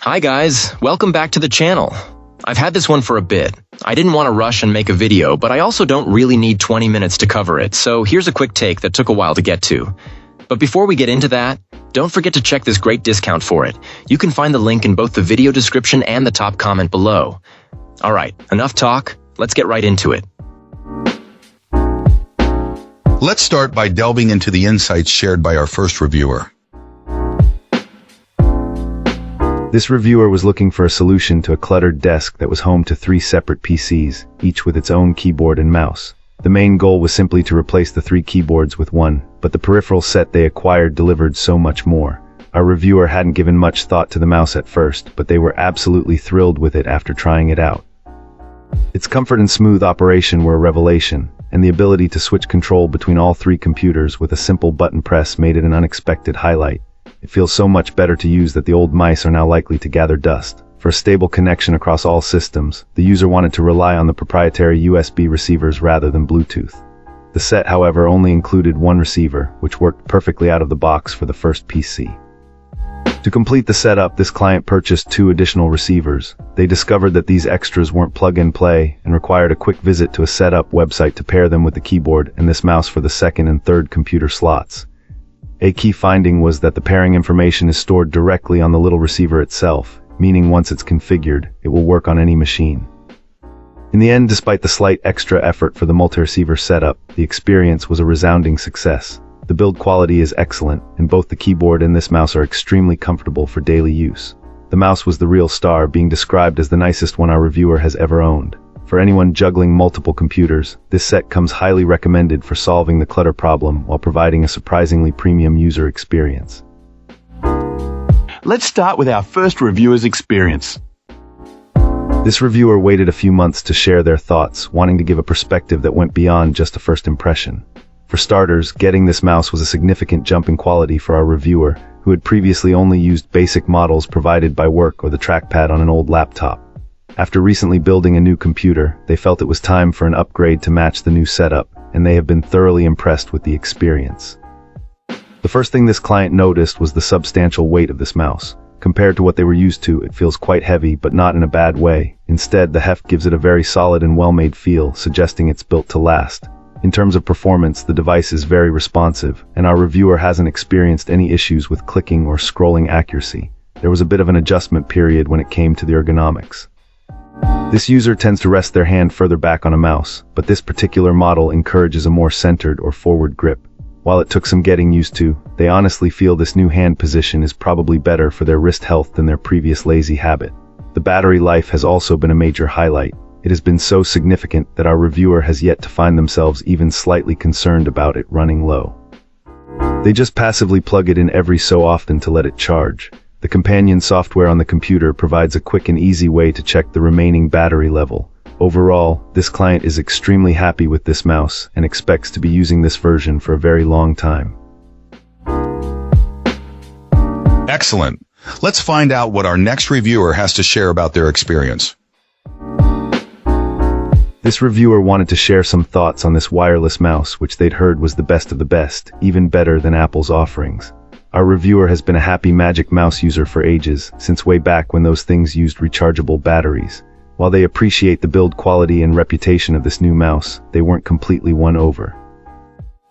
Hi guys, welcome back to the channel. I've had this one for a bit. I didn't want to rush and make a video, but I also don't really need 20 minutes to cover it, so here's a quick take that took a while to get to. But before we get into that, don't forget to check this great discount for it. You can find the link in both the video description and the top comment below. Alright, enough talk, let's get right into it. Let's start by delving into the insights shared by our first reviewer. This reviewer was looking for a solution to a cluttered desk that was home to 3 separate PCs, each with its own keyboard and mouse. The main goal was simply to replace the 3 keyboards with one, but the peripheral set they acquired delivered so much more. Our reviewer hadn't given much thought to the mouse at first, but they were absolutely thrilled with it after trying it out. Its comfort and smooth operation were a revelation, and the ability to switch control between all 3 computers with a simple button press made it an unexpected highlight. It feels so much better to use that the old mice are now likely to gather dust. For a stable connection across all systems, the user wanted to rely on the proprietary USB receivers rather than Bluetooth. The set, however, only included one receiver, which worked perfectly out of the box for the first PC. To complete the setup, this client purchased 2 additional receivers. They discovered that these extras weren't plug-and-play and required a quick visit to a setup website to pair them with the keyboard and this mouse for the second and third computer slots. A key finding was that the pairing information is stored directly on the little receiver itself, meaning once it's configured, it will work on any machine. In the end, despite the slight extra effort for the multi-receiver setup, the experience was a resounding success. The build quality is excellent, and both the keyboard and this mouse are extremely comfortable for daily use. The mouse was the real star, being described as the nicest one our reviewer has ever owned. For anyone juggling multiple computers, this set comes highly recommended for solving the clutter problem while providing a surprisingly premium user experience. Let's start with our first reviewer's experience. This reviewer waited a few months to share their thoughts, wanting to give a perspective that went beyond just a first impression. For starters, getting this mouse was a significant jump in quality for our reviewer, who had previously only used basic models provided by work or the trackpad on an old laptop. After recently building a new computer, they felt it was time for an upgrade to match the new setup, and they have been thoroughly impressed with the experience. The first thing this client noticed was the substantial weight of this mouse. Compared to what they were used to, it feels quite heavy, but not in a bad way. Instead, the heft gives it a very solid and well-made feel, suggesting it's built to last. In terms of performance, the device is very responsive, and our reviewer hasn't experienced any issues with clicking or scrolling accuracy. There was a bit of an adjustment period when it came to the ergonomics. This user tends to rest their hand further back on a mouse, but this particular model encourages a more centered or forward grip. While it took some getting used to, they honestly feel this new hand position is probably better for their wrist health than their previous lazy habit. The battery life has also been a major highlight. It has been so significant that our reviewer has yet to find themselves even slightly concerned about it running low. They just passively plug it in every so often to let it charge. The companion software on the computer provides a quick and easy way to check the remaining battery level. Overall, this client is extremely happy with this mouse and expects to be using this version for a very long time. Excellent. Let's find out what our next reviewer has to share about their experience. This reviewer wanted to share some thoughts on this wireless mouse, which they'd heard was the best of the best, even better than Apple's offerings. Our reviewer has been a happy Magic Mouse user for ages, since way back when those things used rechargeable batteries. While they appreciate the build quality and reputation of this new mouse, they weren't completely won over.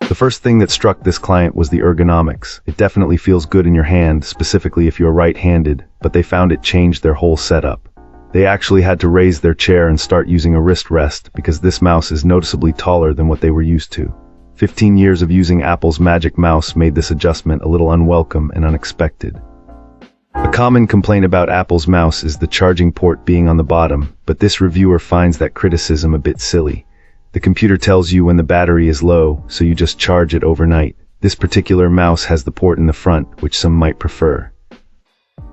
The first thing that struck this client was the ergonomics. It definitely feels good in your hand, specifically if you're right-handed, but they found it changed their whole setup. They actually had to raise their chair and start using a wrist rest because this mouse is noticeably taller than what they were used to. 15 years of using Apple's Magic Mouse made this adjustment a little unwelcome and unexpected. A common complaint about Apple's mouse is the charging port being on the bottom, but this reviewer finds that criticism a bit silly. The computer tells you when the battery is low, so you just charge it overnight. This particular mouse has the port in the front, which some might prefer.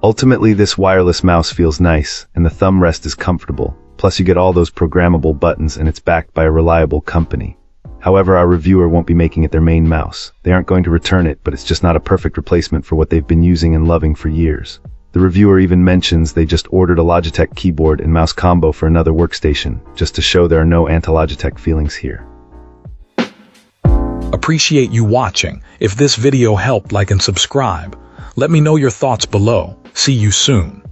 Ultimately, this wireless mouse feels nice, and the thumb rest is comfortable. Plus you get all those programmable buttons, and it's backed by a reliable company. However, our reviewer won't be making it their main mouse. They aren't going to return it, but it's just not a perfect replacement for what they've been using and loving for years. The reviewer even mentions they just ordered a Logitech keyboard and mouse combo for another workstation, just to show there are no anti-Logitech feelings here. Appreciate you watching. If this video helped, like and subscribe. Let me know your thoughts below. See you soon.